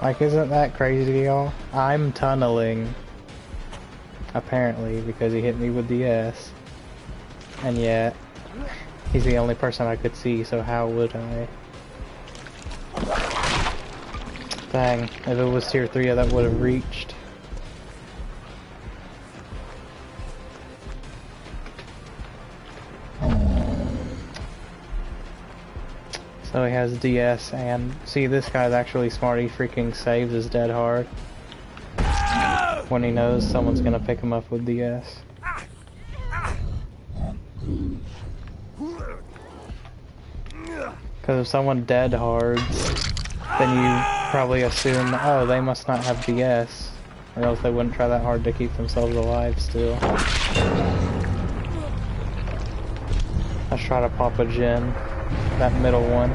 Like, isn't that crazy, y'all? I'm tunneling. Apparently, because he hit me with the S. And yet, he's the only person I could see, so how would I? Dang, if it was tier 3, that would have reached. So he has DS, and see, this guy's actually smart. He freaking saves his dead hard when he knows someone's gonna pick him up with DS. Because if someone dead hards, then you probably assume, oh, they must not have DS, or else they wouldn't try that hard to keep themselves alive still. Let's try to pop a gen. That middle one.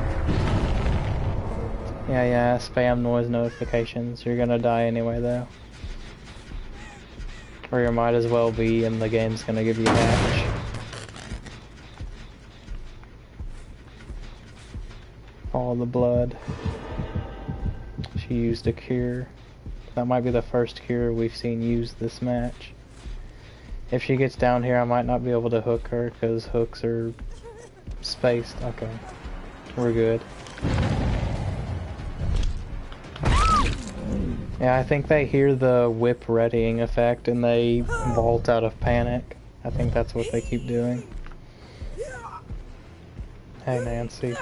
Yeah, spam noise notifications. You're gonna die anyway though. Or you might as well be, and the game's gonna give you a hatch. Follow the blood. She used a cure. That might be the first cure we've seen used this match. If she gets down here, I might not be able to hook her, because hooks are spaced. Okay. We're good. Yeah, I think they hear the whip readying effect and they vault out of panic. I think that's what they keep doing. Hey, Nancy.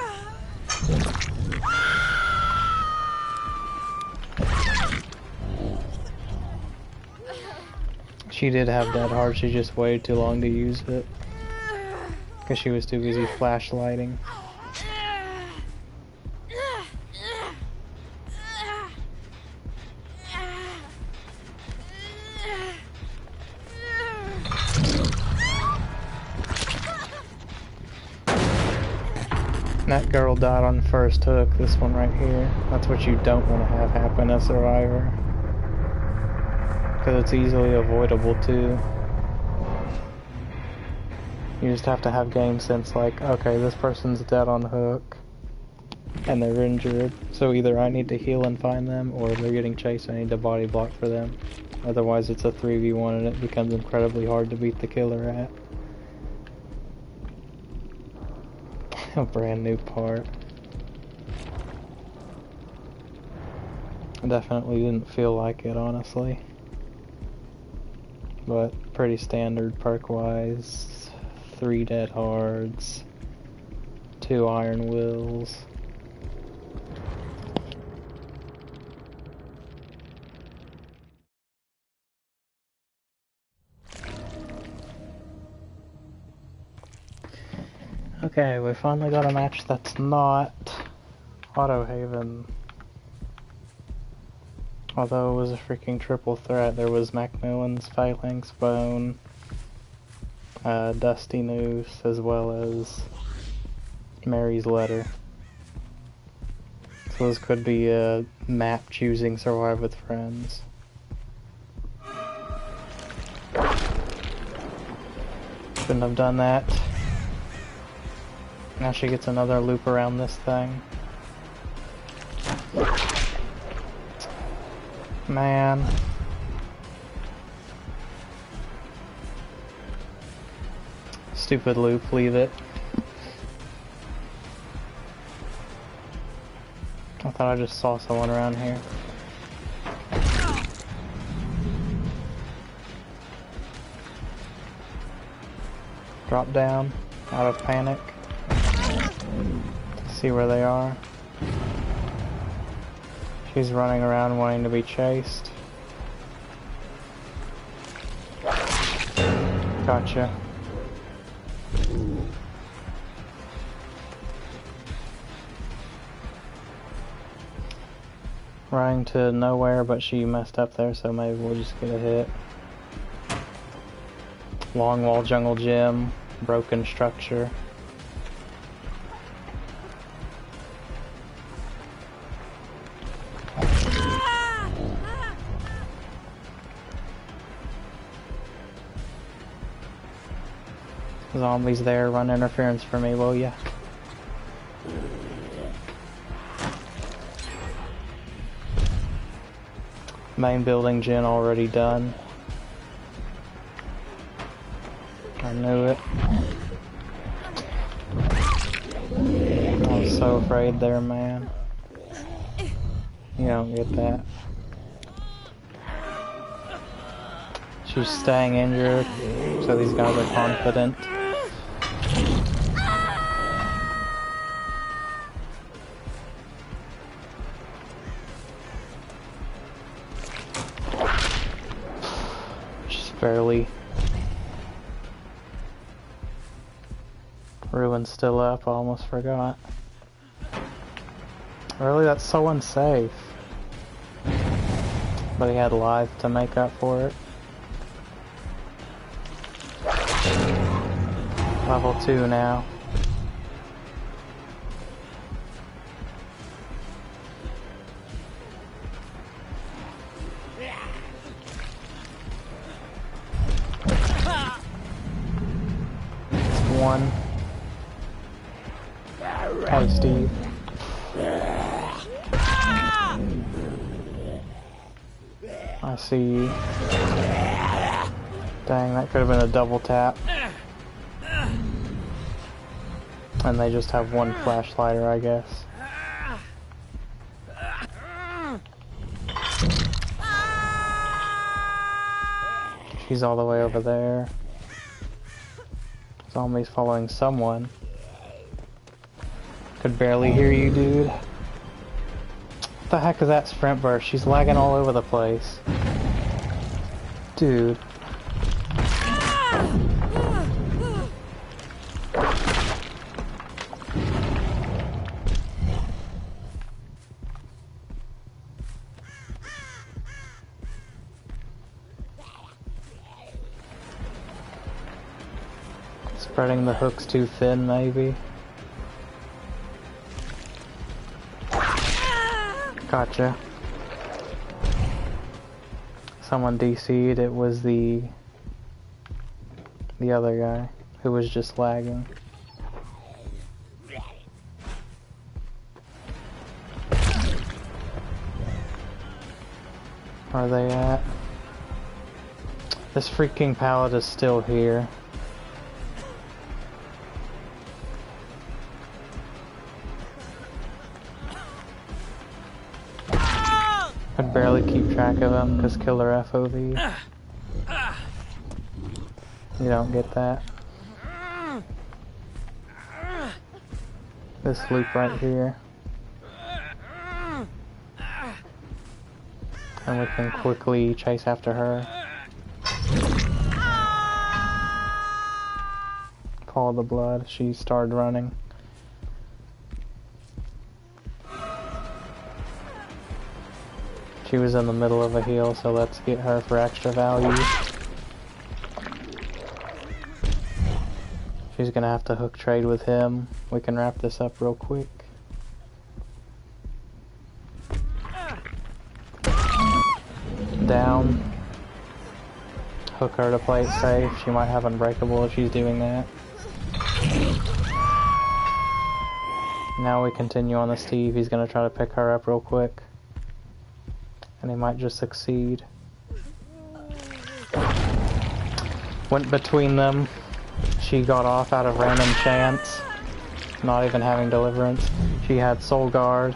She did have that hard, she just waited too long to use it. Because she was too busy flashlighting. That girl died on the first hook, this one right here. That's what you don't want to have happen as a survivor. Because it's easily avoidable too. You just have to have game sense like, okay, this person's dead on hook. And they're injured. So either I need to heal and find them, or they're getting chased, I need to body block for them. Otherwise it's a 3v1 and it becomes incredibly hard to beat the killer at. A brand new part. I definitely didn't feel like it, honestly. But pretty standard perk-wise. 3 dead hards. 2 iron wills. Okay, we finally got a match that's not Auto Haven. Although it was a freaking triple threat, there was Macmillan's Phalanx Bone, Dusty Noose, as well as Mary's Letter. So this could be a map choosing survive with friends. Shouldn't have done that. Now she gets another loop around this thing. Man. Stupid loop, leave it. I thought I just saw someone around here. Drop down, out of panic. See where they are. She's running around wanting to be chased. Gotcha. Running to nowhere, but she messed up there, so maybe we'll just get a hit. Long wall jungle gym, broken structure. Zombies there, run interference for me, will ya? Main building gen already done. I knew it. I was so afraid there, man. You don't get that. She's staying injured, so these guys are confident. Barely. Ruin's still up, I almost forgot. Really, that's so unsafe. But he had life to make up for it. Level 2 now. One. Hi, Steve. I see you. Dang, that could have been a double tap. And they just have one flashlighter, I guess. She's all the way over there. Zombies following someone. Could barely hear you, dude. What the heck is that sprint burst? She's lagging all over the place. Dude. Spreading the hooks too thin, maybe. Gotcha. Someone DC'd, it was the other guy who was just lagging. Where are they at? This freaking pallet is still here. I'd barely keep track of them because killer FOV. You don't get that. This loop right here. And we can quickly chase after her. Follow the blood. She started running. She was in the middle of a heal, so let's get her for extra value. She's gonna have to hook trade with him. We can wrap this up real quick. Down. Hook her to play it safe. She might have unbreakable if she's doing that. Now we continue on the Steve. He's gonna try to pick her up real quick. And he might just succeed. Went between them. She got off out of random chance. Not even having deliverance. She had soul guard.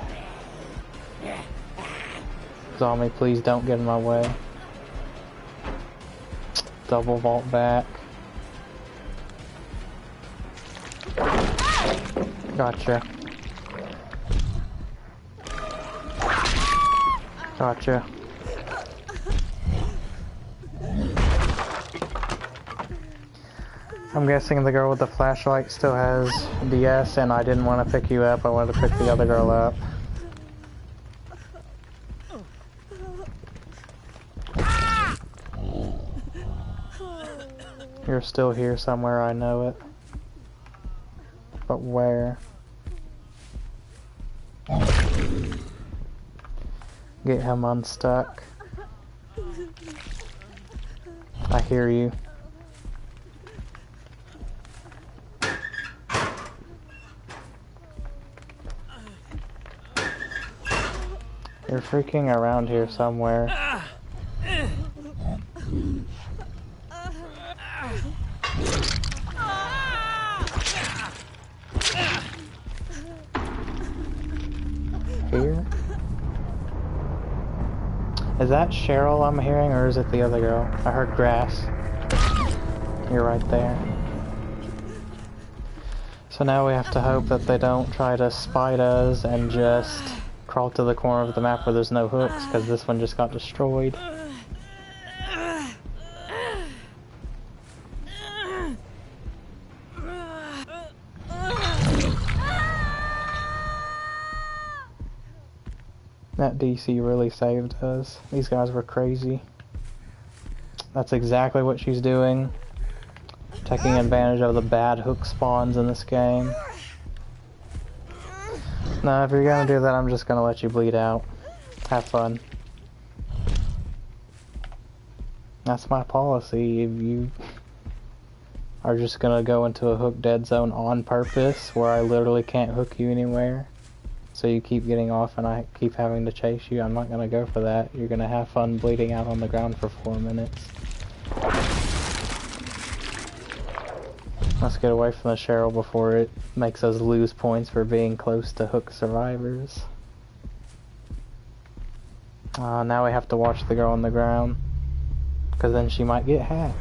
Zombie, please don't get in my way. Double vault back. Gotcha. Gotcha. I'm guessing the girl with the flashlight still has DS, and I didn't want to pick you up, I wanted to pick the other girl up. You're still here somewhere, I know it. But where? Get him unstuck. I hear you. You're freaking around here somewhere. Here? Is that Cheryl I'm hearing, or is it the other girl? I heard grass. You're right there. So now we have to hope that they don't try to spite us and just crawl to the corner of the map where there's no hooks, because this one just got destroyed. That DC really saved us. These guys were crazy. That's exactly what she's doing. Taking advantage of the bad hook spawns in this game. No, if you're gonna do that, I'm just gonna let you bleed out. Have fun. That's my policy. If you are just gonna go into a hook dead zone on purpose, where I literally can't hook you anywhere, so you keep getting off and I keep having to chase you, I'm not gonna go for that. You're gonna have fun bleeding out on the ground for 4 minutes. Let's get away from the Cheryl before it makes us lose points for being close to hook survivors. Now we have to watch the girl on the ground, because then she might get hatch.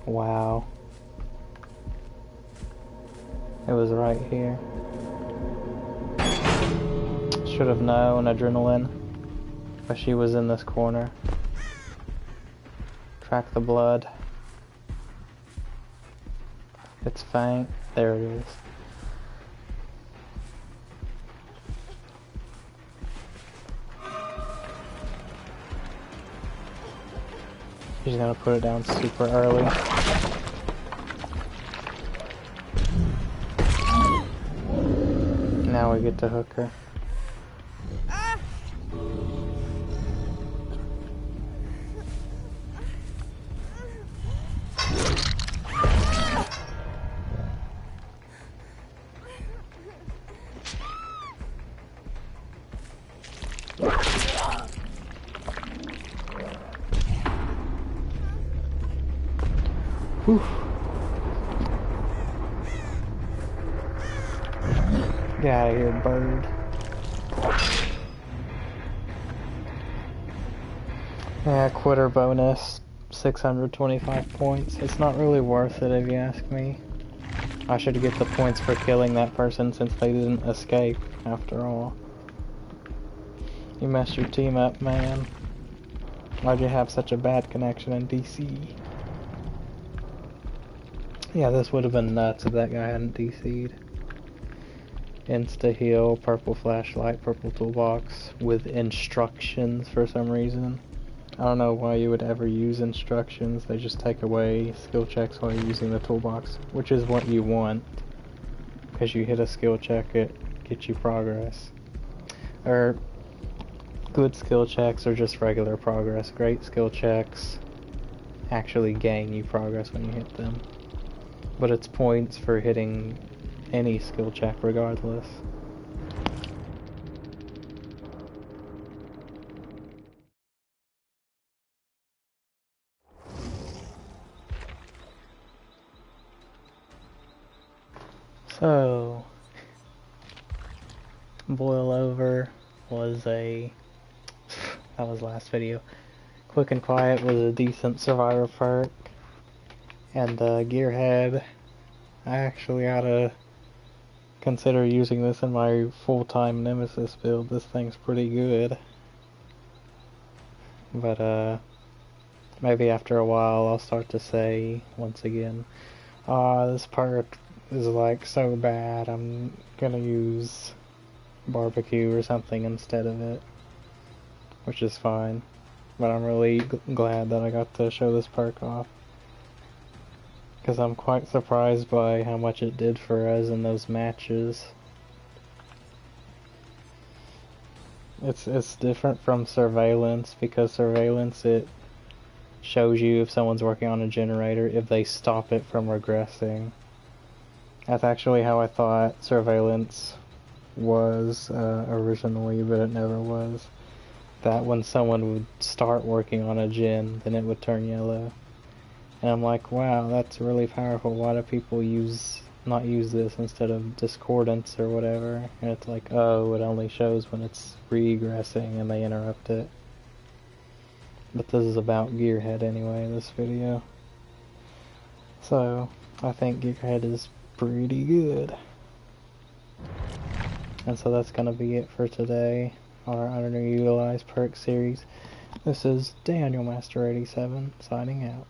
Wow. It was right here. Should have known, adrenaline. But she was in this corner. Track the blood. It's faint. There it is. He's gonna put it down super early. Now we get to hook her. Whew. Get out of here, bird. Yeah, quitter bonus, 625 points. It's not really worth it if you ask me. I should get the points for killing that person since they didn't escape, after all. You messed your team up, man. Why'd you have such a bad connection in DC? Yeah, this would have been nuts if that guy hadn't DC'd. Insta heal, purple flashlight, purple toolbox with instructions for some reason. I don't know why you would ever use instructions. They just take away skill checks while you're using the toolbox, which is what you want. Because you hit a skill check, it gets you progress. Or good skill checks are just regular progress. Great skill checks actually gain you progress when you hit them. But it's points for hitting any skill check regardless. So, Boil Over was that was last video. Quick and Quiet was a decent survivor perk. And Gearhead, I actually ought to consider using this in my full-time Nemesis build. This thing's pretty good. But maybe after a while I'll start to say once again, this perk is like so bad, I'm gonna use barbecue or something instead of it. Which is fine. But I'm really glad that I got to show this perk off. Because I'm quite surprised by how much it did for us in those matches. It's different from Surveillance, because Surveillance, it shows you if someone's working on a generator, if they stop it from regressing. That's actually how I thought Surveillance was originally, but it never was. That when someone would start working on a gen, then it would turn yellow. And I'm like, wow, that's really powerful. Why do people not use this instead of discordance or whatever? And it's like, oh, it only shows when it's regressing and they interrupt it. But this is about Gearhead anyway, this video. So, I think Gearhead is pretty good. And so that's gonna be it for today on our underutilized perk series. This is Daniel Master 87 signing out.